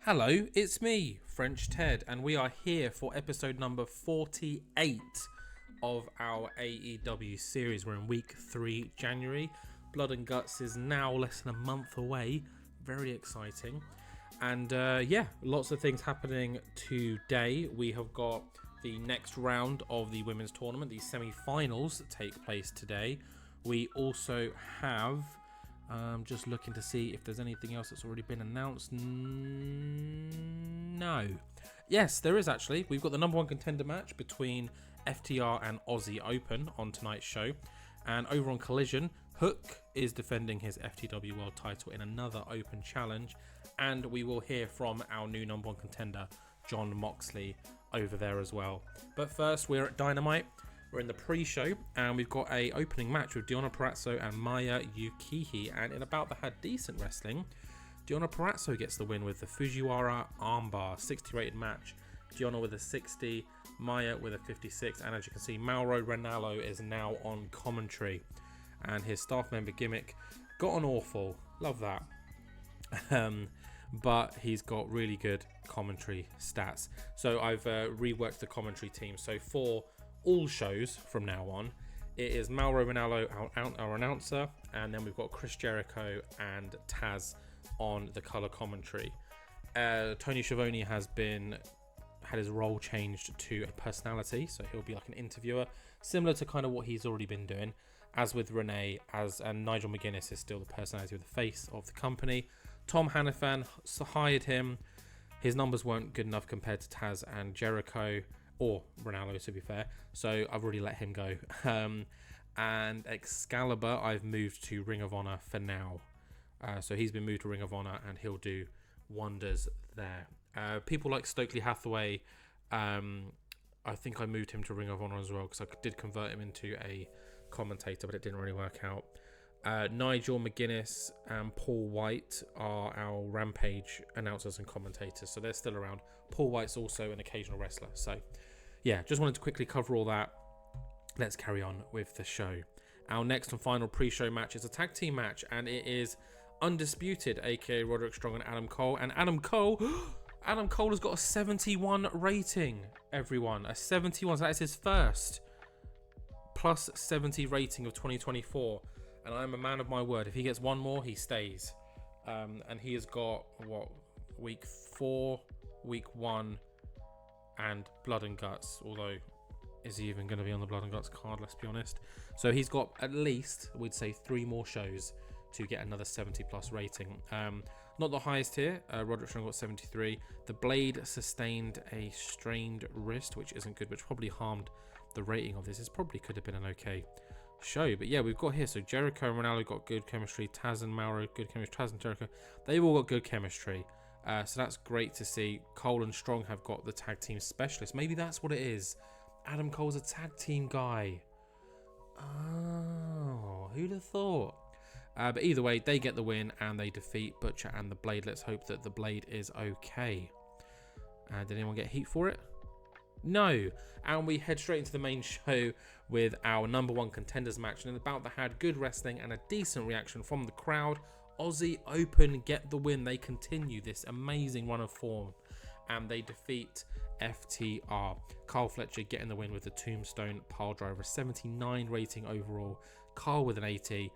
Hello, it's me, French Ted, and we are here for episode number 48 of our AEW series. We're in week 3, January. Blood and Guts is now less than a month away. Very exciting. And lots of things happening today. We have got the next round of the women's tournament, the semi-finals that take place today. We also have... just looking to see if there's anything else that's already been announced. No. Yes, there is actually. We've got the number one contender match between FTR and Aussie Open on tonight's show. And over on Collision, Hook is defending his FTW World title in another open challenge. And we will hear from our new number one contender, Jon Moxley, over there as well. But first, we're at Dynamite. We're in the pre-show, and we've got a opening match with Deonna Purrazzo and Maya Yukihi, and in about that had decent wrestling. Deonna Purrazzo gets the win with the Fujiwara armbar, 60 rated match. Deonna with a 60, Maya with a 56, and as you can see, Mauro Ranallo is now on commentary, and his staff member gimmick got an awful, love that. But he's got really good commentary stats. So I've reworked the commentary team. So for all shows from now on, it is Mauro Ranallo, our announcer, and then we've got Chris Jericho and Taz on the color commentary. Tony Schiavone had his role changed to a personality, so he'll be like an interviewer, similar to kind of what he's already been doing. As with Renee, and Nigel McGuinness is still the personality of the face of the company. Tom Hannafan hired him. His numbers weren't good enough compared to Taz and Jericho, or Ranallo to be fair, so I've already let him go. And Excalibur I've moved to Ring of Honor for now, so he's been moved to Ring of Honor and he'll do wonders there. People like Stokely Hathaway, I think I moved him to Ring of Honor as well, because I did convert him into a commentator, but it didn't really work out. Nigel McGuinness and Paul White are our Rampage announcers and commentators, so they're still around. Paul White's also an occasional wrestler, so yeah, just wanted to quickly cover all that. Let's carry on with the show. Our next and final pre-show match is a tag team match, and it is Undisputed, aka Roderick Strong and Adam Cole. And Adam Cole has got a 71 rating, everyone. A 71, so that is his first plus 70 rating of 2024. And I'm a man of my word. If he gets one more, he stays. And he has got, week 4, week 1, and Blood and Guts. Although, is he even going to be on the Blood and Guts card? Let's be honest. So he's got at least, we'd say, 3 more shows to get another 70 plus rating. Not the highest here. Roderick Strong got 73. The Blade sustained a strained wrist, which isn't good, which probably harmed the rating of this. This probably could have been an okay show, but yeah, we've got here, so Jericho and Ronaldo got good chemistry, Taz and Mauro good chemistry, Taz and Jericho, they've all got good chemistry, so that's great to see. Cole and Strong have got the tag team specialist. Maybe that's what it is. Adam Cole's a tag team guy. Oh, who'd have thought? But either way, they get the win and they defeat Butcher and the Blade. Let's hope that the Blade is okay. Did anyone get heat for it? No. And we head straight into the main show with our number one contenders match, and about that had good wrestling and a decent reaction from the crowd. Aussie Open get the win. They continue this amazing run of form and they defeat FTR. Carl Fletcher getting the win with the Tombstone Piledriver, 79 rating overall. Carl with an 80,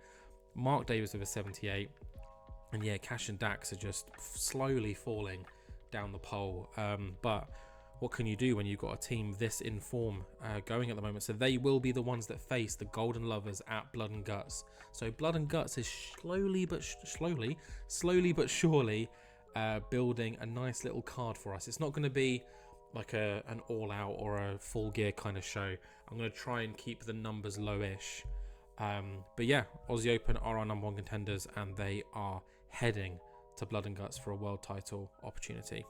Mark Davis with a 78, and yeah, Cash and Dax are just slowly falling down the pole, but what can you do when you've got a team this in form going at the moment? So they will be the ones that face the Golden Lovers at Blood and Guts. So Blood and Guts is slowly but surely building a nice little card for us. It's not going to be like an all-out or a full gear kind of show. I'm going to try and keep the numbers lowish. But yeah, Aussie Open are our number one contenders, and they are heading to Blood and Guts for a world title opportunity.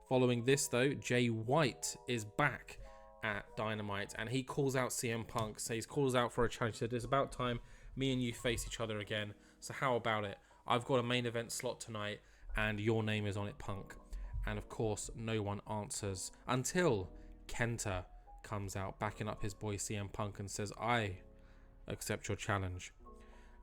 Following this, though, Jay White is back at Dynamite, and he calls out CM Punk. So he calls out for a challenge. He said, it's about time me and you face each other again. So how about it? I've got a main event slot tonight, and your name is on it, Punk. And of course, no one answers until Kenta comes out, backing up his boy CM Punk, and says, I accept your challenge.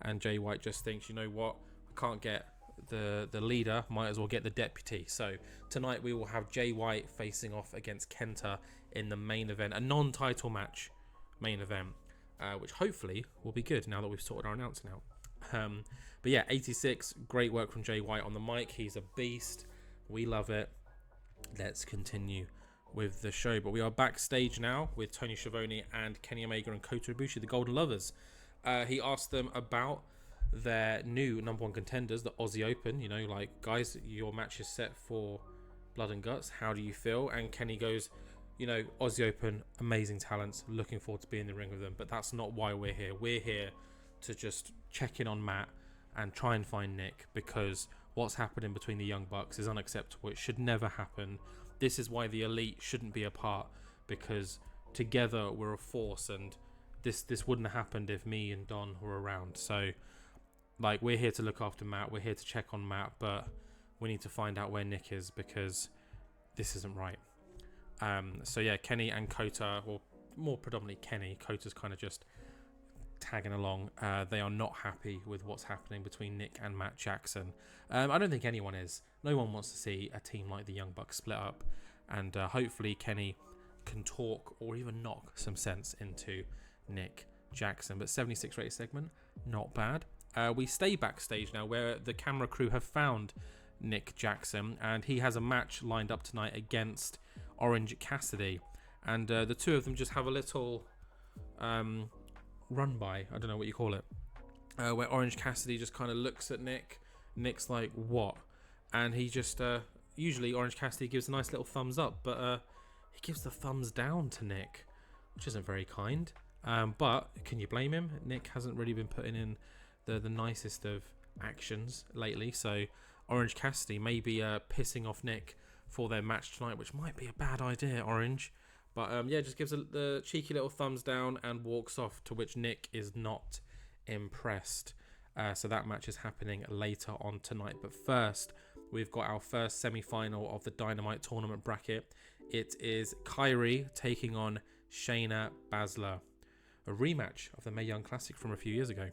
And Jay White just thinks, you know what? I can't get the leader might as well get the deputy. So tonight we will have Jay White facing off against Kenta in the main event, a non-title match main event, which hopefully will be good now that we've sorted our announcing out. But yeah, 86, great work from Jay White on the mic. He's a beast. We love it. Let's continue with the show. But we are backstage now with Tony Schiavone and Kenny Omega and Kota Ibushi, the Golden Lovers. He asked them about their new number one contenders, the Aussie Open. You know, like, guys, your match is set for Blood and Guts. How do you feel? And Kenny goes, you know, Aussie Open, amazing talents. Looking forward to being in the ring with them. But that's not why we're here. We're here to just check in on Matt and try and find Nick, because what's happening between the Young Bucks is unacceptable. It should never happen. This is why the Elite shouldn't be apart, because together we're a force, and this wouldn't have happened if me and Don were around. So, like, we're here to look after Matt. We're here to check on Matt, but we need to find out where Nick is, because this isn't right. So yeah, Kenny and Kota, or more predominantly Kenny, Kota's kind of just tagging along. They are not happy with what's happening between Nick and Matt Jackson. I don't think anyone is. No one wants to see a team like the Young Bucks split up, and hopefully Kenny can talk or even knock some sense into Nick Jackson. But 76 rated segment, not bad. We stay backstage now, where the camera crew have found Nick Jackson, and he has a match lined up tonight against Orange Cassidy, and the two of them just have a little run by, I don't know what you call it, where Orange Cassidy just kind of looks at Nick. Nick's like, what? And he just usually Orange Cassidy gives a nice little thumbs up, but he gives the thumbs down to Nick, which isn't very kind. But can you blame him? Nick hasn't really been putting in the nicest of actions lately, so Orange Cassidy may be pissing off Nick for their match tonight, which might be a bad idea, Orange. But yeah, just gives the cheeky little thumbs down and walks off, to which Nick is not impressed. So that match is happening later on tonight. But first, we've got our first semi-final of the Dynamite tournament bracket. It is Kairi taking on Shayna Baszler, a rematch of the Mae Young Classic from a few years ago.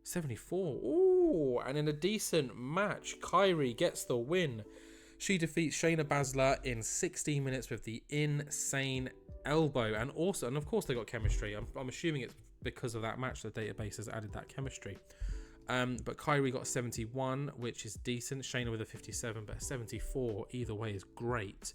74. Ooh, and in a decent match, Kairi gets the win. She defeats Shayna Baszler in 16 minutes with the insane elbow. And of course they got chemistry. I'm assuming it's because of that match the database has added that chemistry. But Kairi got 71, which is decent. Shayna with a 57, but a 74 either way is great.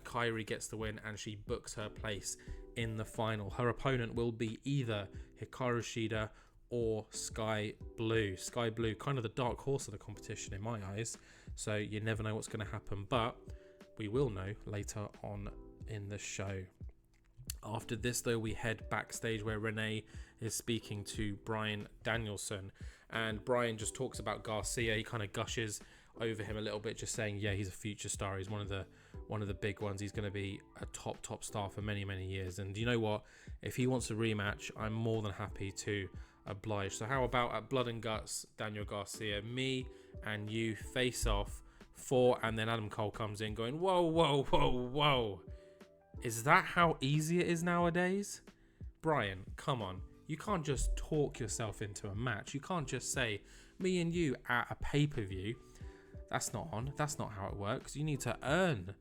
Kairi gets the win, and she books her place in the final. Her opponent will be either Hikaru Shida or Sky Blue. Sky Blue, kind of the dark horse of the competition in my eyes. So you never know what's going to happen, but we will know later on in the show. After this, though, we head backstage where Renee is speaking to Bryan Danielson, and Bryan just talks about Garcia. He kind of gushes over him a little bit, just saying, yeah, he's a future star. He's one of the big ones. He's going to be a top star for many years. And you know what? If he wants a rematch, I'm more than happy to oblige. So how about at Blood and Guts, Daniel Garcia, me and you face off for, and then Adam Cole comes in going, whoa. Is that how easy it is nowadays? Bryan, come on. You can't just talk yourself into a match. You can't just say, me and you at a pay-per-view. That's not on. That's not how it works. You need to earn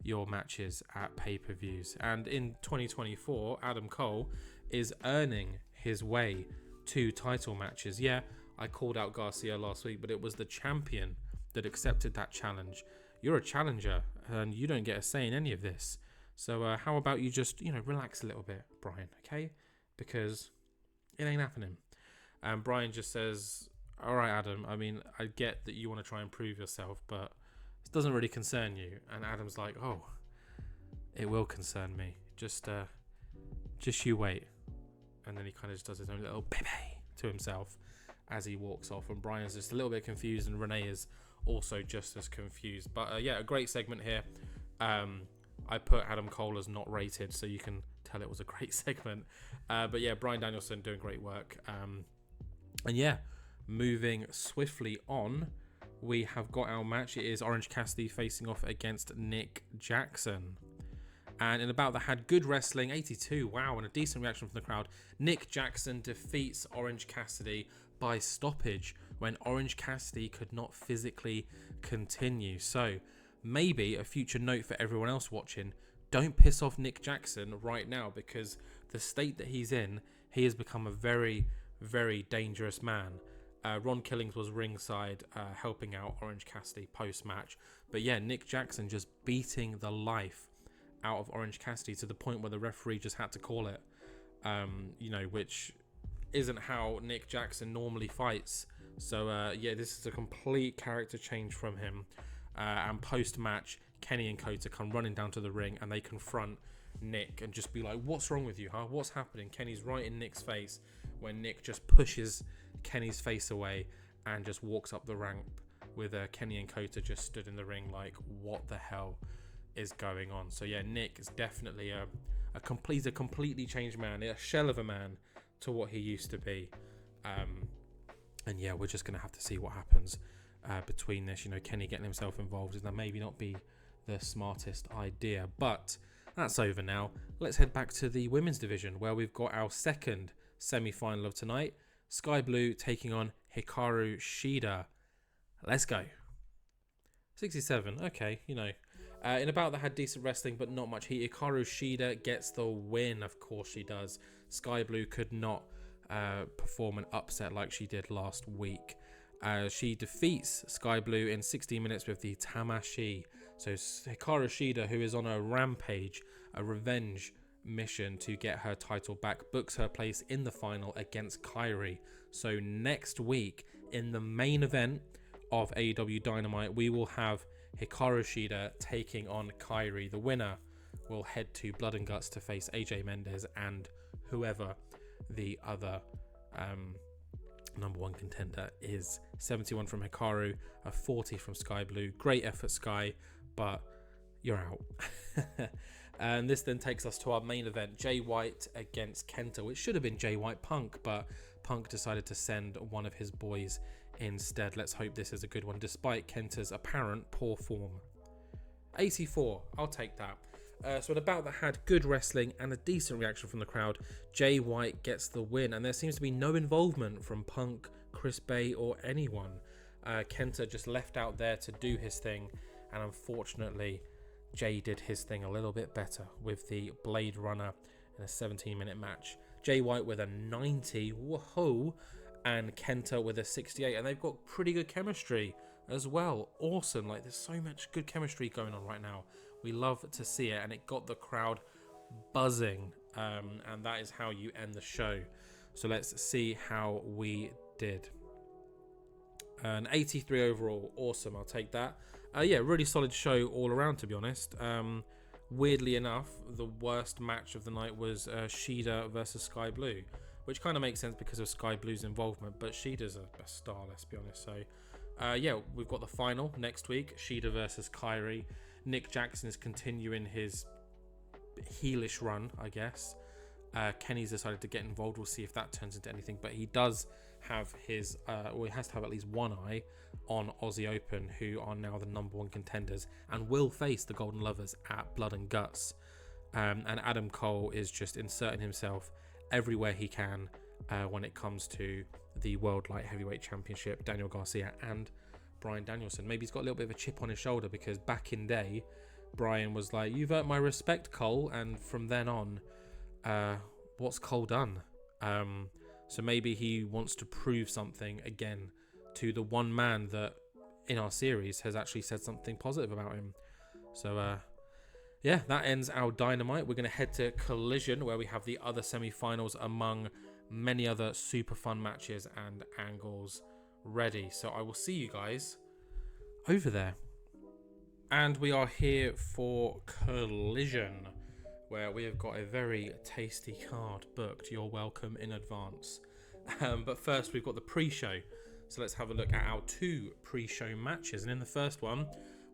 your matches at pay-per-views. And in 2024, Adam Cole is earning his way to title matches. Yeah, I called out Garcia last week, but it was the champion that accepted that challenge. You're a challenger, and you don't get a say in any of this. So how about you just, relax a little bit, Bryan, okay? Because it ain't happening. And Bryan just says, all right, Adam, I mean, I get that you want to try and prove yourself, but it doesn't really concern you. And Adam's like, oh, it will concern me. Just you wait. And then he kind of just does his own little baby to himself as he walks off. And Bryan's just a little bit confused, and Renee is also just as confused. But yeah, a great segment here. I put Adam Cole as not rated, so you can tell it was a great segment. But yeah, Bryan Danielson doing great work. And yeah, moving swiftly on, we have got our match. It is Orange Cassidy facing off against Nick Jackson. And in about that, had good wrestling, 82, wow, and a decent reaction from the crowd. Nick Jackson defeats Orange Cassidy by stoppage when Orange Cassidy could not physically continue. So maybe a future note for everyone else watching, don't piss off Nick Jackson right now, because the state that he's in, he has become a very, very dangerous man. Ron Killings was ringside helping out Orange Cassidy post-match. But yeah, Nick Jackson just beating the life out of Orange Cassidy to the point where the referee just had to call it, which isn't how Nick Jackson normally fights. So yeah, this is a complete character change from him. And post-match, Kenny and Kota come running down to the ring and they confront Nick and just be like, what's wrong with you, huh? What's happening? Kenny's right in Nick's face when Nick just pushes Kenny's face away and just walks up the ramp with Kenny and Kota just stood in the ring like, what the hell is going on? So yeah, Nick is definitely a completely changed man, a shell of a man to what he used to be. And yeah, we're just going to have to see what happens between this. Kenny getting himself involved is that maybe not be the smartest idea, but that's over now. Let's head back to the women's division where we've got our second semi-final of tonight. Sky Blue taking on Hikaru Shida. Let's go. 67. Okay, in about that had decent wrestling, but not much heat. Hikaru Shida gets the win. Of course she does. Sky Blue could not perform an upset like she did last week. She defeats Sky Blue in 16 minutes with the Tamashi. So Hikaru Shida, who is on a rampage, a revenge mission to get her title back, books her place in the final against Kairi. So next week in the main event of AEW Dynamite, we will have Hikaru Shida taking on Kairi. The winner will head to Blood and Guts to face AJ Mendez and whoever the other number one contender is. 71 from Hikaru, a 40 from Sky Blue. Great effort, Sky, but you're out. And this then takes us to our main event, Jay White against Kenta, which should have been Jay White Punk, but Punk decided to send one of his boys instead. Let's hope this is a good one, despite Kenta's apparent poor form. 84, I'll take that. So at about that had good wrestling and a decent reaction from the crowd. Jay White gets the win, and there seems to be no involvement from Punk, Chris Bay, or anyone. Kenta just left out there to do his thing, and unfortunately Jay did his thing a little bit better with the Blade Runner in a 17-minute match. Jay White with a 90, whoa, and Kenta with a 68, and they've got pretty good chemistry as well. Awesome, like there's so much good chemistry going on right now. We love to see it, and it got the crowd buzzing, and that is how you end the show. So let's see how we did. An 83 overall, awesome, I'll take that. Yeah, really solid show all around, to be honest. Weirdly enough, the worst match of the night was Shida versus Sky Blue, which kind of makes sense because of Sky Blue's involvement, but Shida's a star, let's be honest. So yeah, we've got the final next week, Shida versus Kairi. Nick Jackson is continuing his heelish run, I guess. Kenny's decided to get involved. We'll see if that turns into anything, but he does have his he has to have at least one eye on Aussie Open, who are now the number one contenders and will face the Golden Lovers at Blood and Guts. And Adam Cole is just inserting himself everywhere he can when it comes to the World Light Heavyweight Championship. Daniel Garcia and Bryan Danielson. Maybe he's got a little bit of a chip on his shoulder because back in day, Bryan was like, "You've earned my respect, Cole," and from then on, what's Cole done? So maybe he wants to prove something again to the one man that in our series has actually said something positive about him. So yeah, that ends our Dynamite. We're going to head to Collision, where we have the other semi-finals among many other super fun matches and angles ready. So I will see you guys over there. And we are here for Collision, where we have got a very tasty card booked. You're welcome in advance. But first, we've got the pre-show. So let's have a look at our two pre-show matches. And in the first one,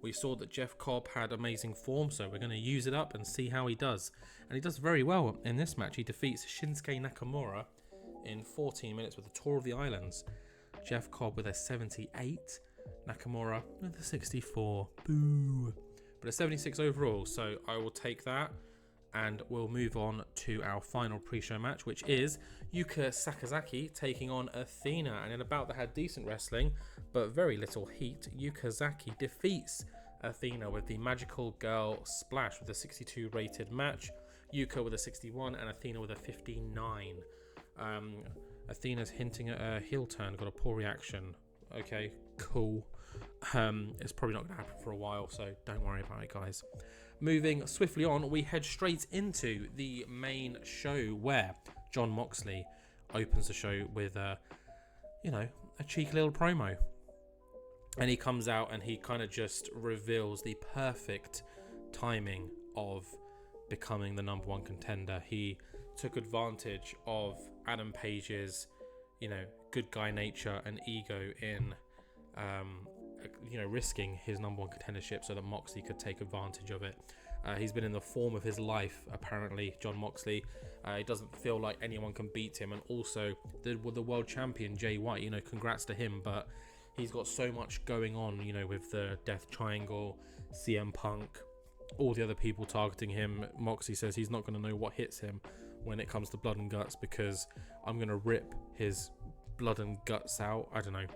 we saw that Jeff Cobb had amazing form, so we're going to use it up and see how he does. And he does very well in this match. He defeats Shinsuke Nakamura in 14 minutes with a tour of the islands. Jeff Cobb with a 78, Nakamura with a 64. Boo. But a 76 overall, so I will take that. and we'll move on to our final pre-show match, which is Yuka Sakazaki taking on Athena. And in a bout that had decent wrestling but very little heat, Yuka Sakazaki defeats Athena with the Magical Girl Splash with a 62 rated match. Yuka with a 61 and Athena with a 59. Athena's hinting at a heel turn, got a poor reaction. Okay, cool. It's probably not going to happen for a while, so don't worry about it, guys. Moving swiftly on, we head straight into the main show where Jon Moxley opens the show with a cheeky little promo. And he comes out and he kind of just reveals the perfect timing of becoming the number one contender. He took advantage of Adam Page's, good guy nature and ego in, risking his number one contendership so that Moxley could take advantage of it. He's been in the form of his life, apparently, Jon Moxley. He doesn't feel like anyone can beat him. And also, the world champion, Jay White, congrats to him. But he's got so much going on, with the Death Triangle, CM Punk, all the other people targeting him. Moxley says he's not going to know what hits him when it comes to blood and guts, because I'm going to rip his blood and guts out, I don't know,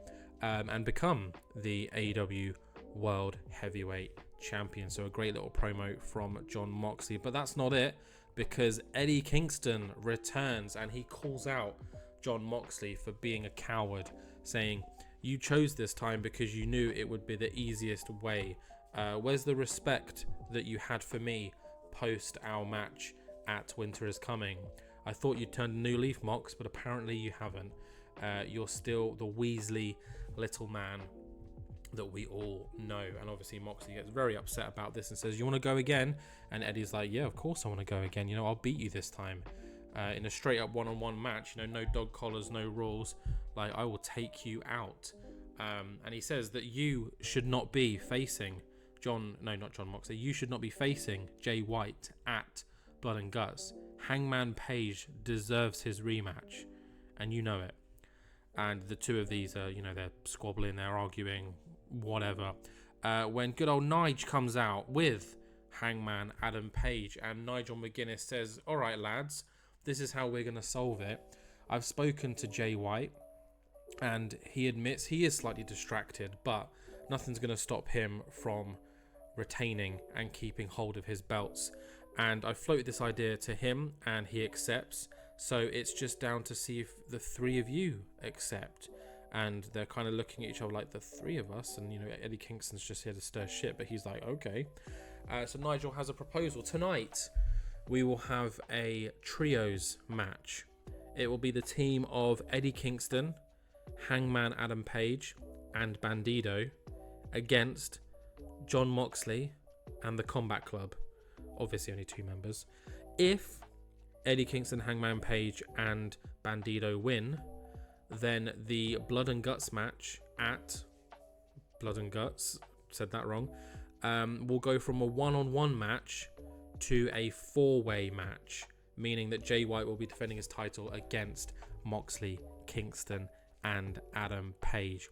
and become the AEW World Heavyweight Champion. So a great little promo from Jon Moxley. But that's not it, because Eddie Kingston returns and he calls out Jon Moxley for being a coward, saying, "You chose this time because you knew it would be the easiest way. Where's the respect that you had for me post our match at Winter is Coming? I thought you'd turned a new leaf, Mox, but apparently you haven't. You're still the Weasley little man that we all know." And obviously Moxley gets very upset about this and says, "You want to go again?" And Eddie's like, "Yeah, of course I want to go again. I'll beat you this time. In a straight up one-on-one match, no dog collars, no rules. Like, I will take you out." And he says that you should not be facing not Jon Moxley. You should not be facing Jay White at Blood and Guts. Hangman Page deserves his rematch, and you know it. And the two of these are, they're squabbling, they're arguing, whatever. When good old Nige comes out with Hangman Adam Page, and Nigel McGuinness says, "All right, lads, this is how we're going to solve it. I've spoken to Jay White, and he admits he is slightly distracted, but nothing's going to stop him from retaining and keeping hold of his belts. And I floated this idea to him, and he accepts. So it's just down to see if the three of you accept." And they're kind of looking at each other like, the three of us? And, Eddie Kingston's just here to stir shit, but he's like, okay. So Nigel has a proposal. Tonight, we will have a trios match. It will be the team of Eddie Kingston, Hangman Adam Page, and Bandido against Jon Moxley and the Combat Club. Obviously only two members. If Eddie Kingston, Hangman Page, and Bandido win, then the Blood and Guts match at Blood and Guts, said that wrong, will go from a one-on-one match to a four-way match, meaning that Jay White will be defending his title against Moxley, Kingston, and Adam Page.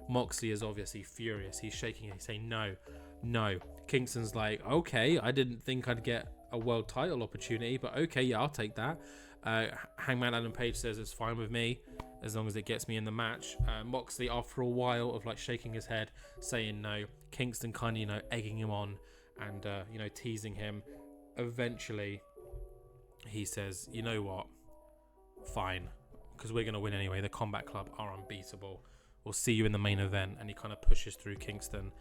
Moxley is obviously furious. He's shaking. He's saying, no. Kingston's like, okay, I didn't think I'd get a world title opportunity, but okay, yeah, I'll take that. Hangman Adam Page says it's fine with me as long as it gets me in the match. Moxley, after a while of shaking his head, saying no. Kingston kind of egging him on and teasing him. Eventually he says, "You know what, fine, because we're going to win anyway. The Combat Club are unbeatable. We'll see you in the main event." And he kind of pushes through Kingston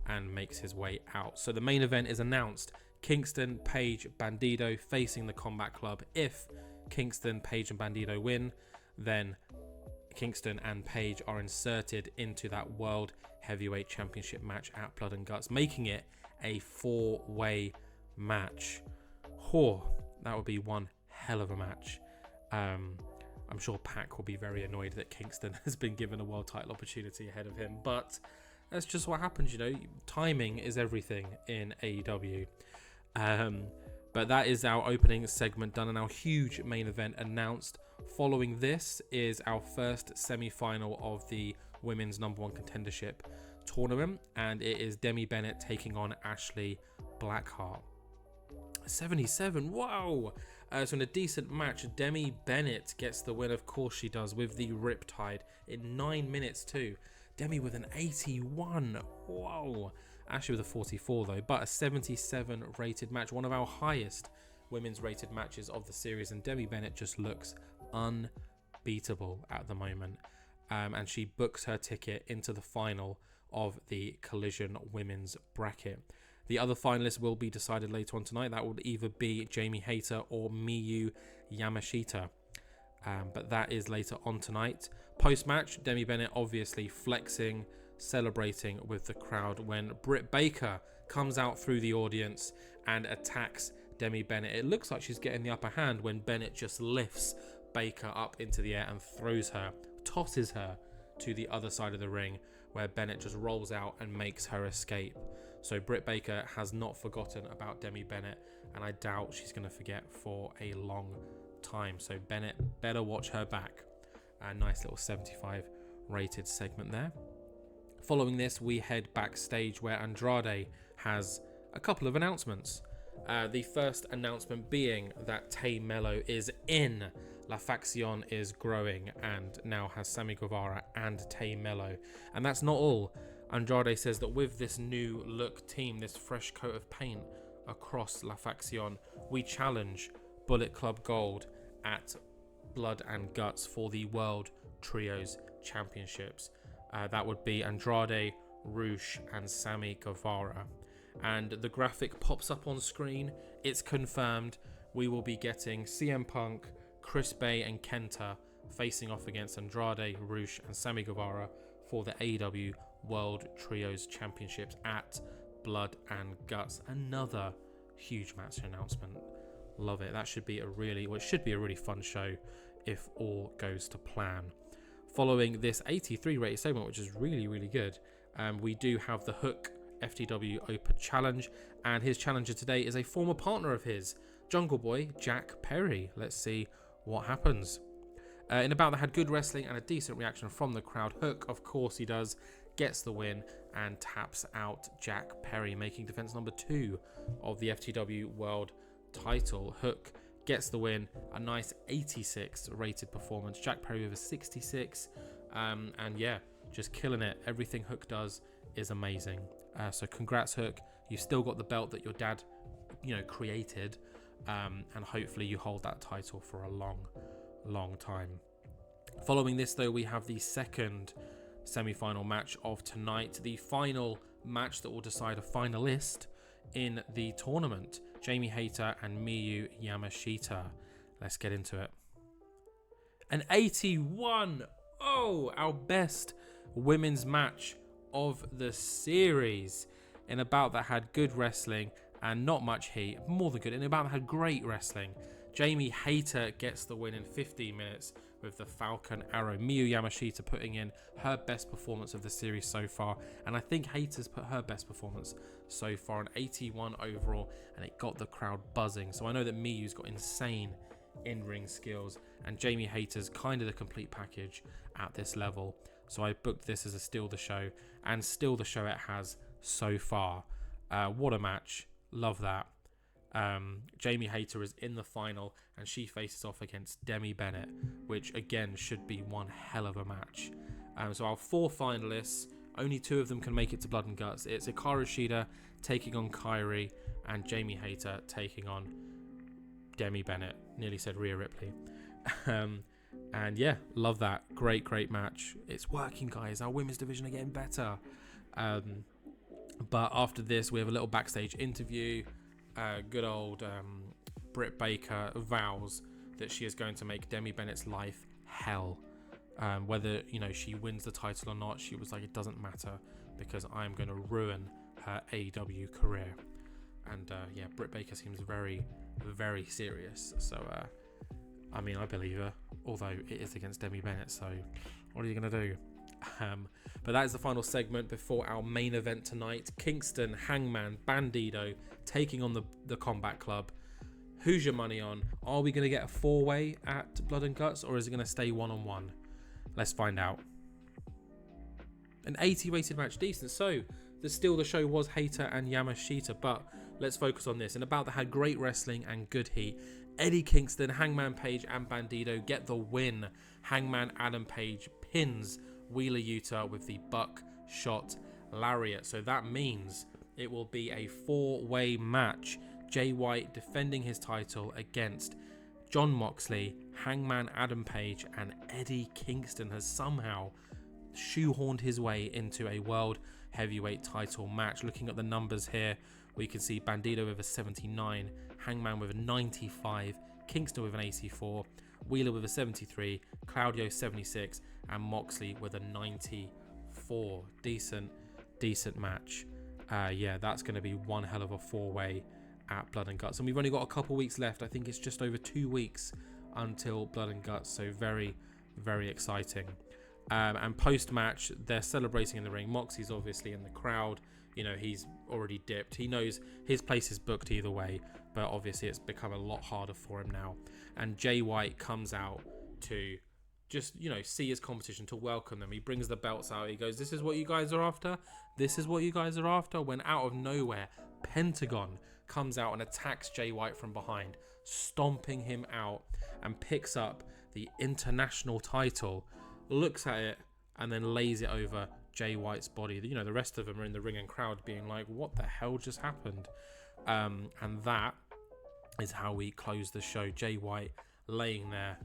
and makes his way out. So the main event is announced. Kingston, Page, Bandido facing the Combat Club. If Kingston, Page, and Bandido win, then Kingston and Page are inserted into that World Heavyweight Championship match at Blood and Guts, making it a four-way match. That would be one hell of a match. I'm sure Pac will be very annoyed that Kingston has been given a world title opportunity ahead of him, but that's just what happens, Timing is everything in AEW. But that is our opening segment done and our huge main event announced. Following this is our first semi-final of the women's number one contendership tournament, and it is Demi Bennett taking on Ashley Blackheart. 77. Wow. So in a decent match, Demi Bennett gets the win. Of course she does, with the Riptide in 9 minutes too. Demi with an 81. Whoa. Actually with a 44 though, but a 77 rated match. One of our highest women's rated matches of the series, and Demi Bennett just looks unbeatable at the moment. And she books her ticket into the final of the Collision women's bracket. The other finalists will be decided later on tonight. That would either be Jamie Hayter or Miyu Yamashita. But that is later on tonight. Post-match, Demi Bennett obviously flexing, celebrating with the crowd when Britt Baker comes out through the audience and attacks Demi Bennett. It looks like she's getting the upper hand when Bennett just lifts Baker up into the air and throws her, tosses her to the other side of the ring, where Bennett just rolls out and makes her escape. So Britt Baker has not forgotten about Demi Bennett, and I doubt she's going to forget for a long time. So Bennett better watch her back. A nice little 75 rated segment there. Following this, we head backstage where Andrade has a couple of announcements. The first announcement being that Tay Melo is in. La Facción is growing and now has Sammy Guevara and Tay Melo. And that's not all. Andrade says that with this new look team, this fresh coat of paint across La Facción, we challenge Bullet Club Gold at Blood and Guts for the World Trios Championships. That would be Andrade, Rush and Sammy Guevara. And the graphic pops up on screen. It's confirmed. We will be getting CM Punk, Chris Bay and Kenta facing off against Andrade, Rush and Sammy Guevara for the AEW World Trios Championships at Blood and Guts. Another huge match announcement. Love it. That should be a really, well, it should be a really fun show if all goes to plan. Following this 83 rated segment, which is really, really good, we do have the Hook FTW Open Challenge, and his challenger today is a former partner of his, Jungle Boy Jack Perry. Let's see what happens. In a bout that had good wrestling and a decent reaction from the crowd, Hook, of course he does, gets the win and taps out Jack Perry, making defense number 2 of the FTW World title. Hook gets the win, a nice 86 rated performance. Jack Perry with a 66, and yeah, just killing it. Everything Hook does is amazing. So congrats, Hook. You've still got the belt that your dad, created, and hopefully you hold that title for a long time. Following this, though, we have the second semi-final match of tonight, the final match that will decide a finalist in the tournament. Jamie Hayter and Miyu Yamashita. Let's get into it. An 81. Oh, our best women's match of the series, in a bout that had good wrestling and not much heat. More than good. In a bout that had great wrestling. Jamie Hayter gets the win in 15 minutes with the Falcon Arrow. Miyu Yamashita putting in her best performance of the series so far, and I think Hayter's put her best performance so far, an 81 overall, and it got the crowd buzzing. So I know that Miyu's got insane in-ring skills, and Jamie Hayter's kind of the complete package at this level. So I booked this as a steal the show, and still the show it has so far. What a match. Love that. Jamie Hayter is in the final, and she faces off against Demi Bennett, which again should be one hell of a match. So our 4 finalists, only 2 of them can make it to Blood and Guts. It's Hikaru Shida taking on Kairi, and Jamie Hayter taking on Demi Bennett. Nearly said Rhea Ripley. And yeah, love that. Great match. It's working, guys. Our women's division are getting better. But after this, we have a little backstage interview. Good old Britt Baker vows that she is going to make Demi Bennett's life hell. Whether she wins the title or not, she was like, it doesn't matter because I'm going to ruin her AEW career. And yeah, Britt Baker seems very, very serious. So I believe her, although it is against Demi Bennett. So what are you going to do? But that is the final segment before our main event tonight. Kingston, Hangman, Bandido taking on the Combat Club. Who's your money on? Are we going to get a 4-way at Blood and Guts, or is it going to stay 1-on-1? Let's find out. An 80 rated match, decent. So the steal the show was Hayter and Yamashita, but let's focus on this. In a bout that had great wrestling and good heat, Eddie Kingston, Hangman Page, and Bandido get the win. Hangman Adam Page pins Wheeler Yuta with the buckshot lariat. So that means it will be a 4-way match. Jay White defending his title against Jon Moxley, Hangman Adam Page, and Eddie Kingston has somehow shoehorned his way into a world heavyweight title match. Looking at the numbers here, we can see Bandido with a 79, Hangman with a 95, Kingston with an 84, Wheeler with a 73, Claudio 76, and Moxley with a 94. Decent match. Yeah, that's going to be one hell of a 4-way at Blood and Guts, and we've only got a couple weeks left. I think it's just over 2 weeks until Blood and Guts, so very, very exciting. And post-match, they're celebrating in the ring. Moxie's obviously in the crowd. You know, he's already dipped. He knows his place is booked either way, but obviously it's become a lot harder for him now. And Jay White comes out to just, you know, see his competition, to welcome them. He brings the belts out. He goes, "This is what you guys are after? This is what you guys are after?" When out of nowhere, Pentagon comes out and attacks Jay White from behind, stomping him out, and picks up the international title, looks at it, and then lays it over Jay White's body. You know, the rest of them are in the ring and crowd being like, what the hell just happened? And that is how we close the show. Jay White laying there,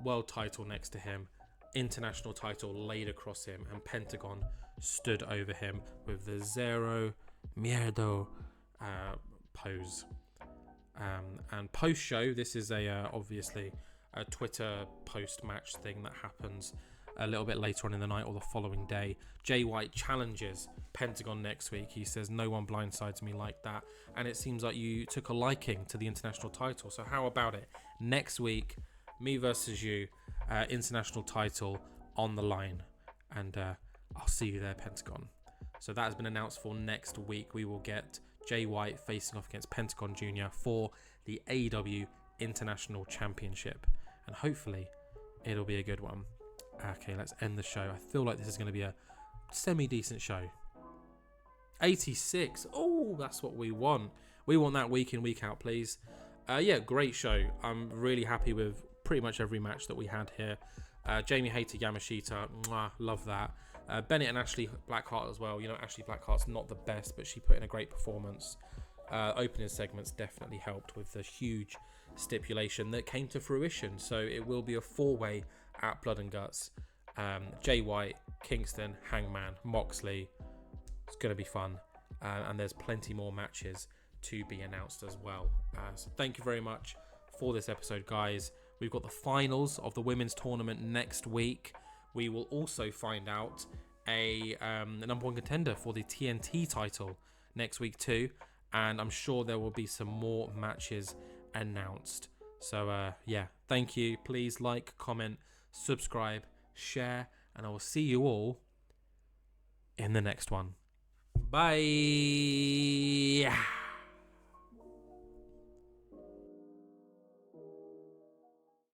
world title next to him, international title laid across him, and Pentagon stood over him with the Zero Miedo pose. And post show, this is obviously a Twitter post match thing that happens a little bit later on in the night or the following day. Jay White challenges Pentagon next week. He says, "No one blindsides me like that, and it seems like you took a liking to the international title, so how about it? Next week, me versus you, international title on the line, and I'll see you there, Pentagon." So that has been announced for next week. We will get Jay White facing off against Pentagon Jr. for the AEW International Championship, and hopefully it'll be a good one. Okay, let's end the show. I feel like this is going to be a semi-decent show. 86. Oh, that's what we want. We want that week in, week out, please. Yeah, great show. I'm really happy with pretty much every match that we had here. Jamie Hayter, Yamashita, mwah, love that. Bennett and Ashley Blackheart as well. You know, Ashley Blackheart's not the best, but she put in a great performance. Opening segments definitely helped with the huge stipulation that came to fruition. So it will be a 4-way at Blood and Guts. Jay White, Kingston, Hangman, Moxley. It's going to be fun. And there's plenty more matches to be announced as well. So thank you very much for this episode, guys. We've got the finals of the women's tournament next week. We will also find out a number one contender for the TNT title next week too. And I'm sure there will be some more matches announced. So yeah, thank you. Please like, comment, subscribe, share, and I will see you all in the next one. Bye.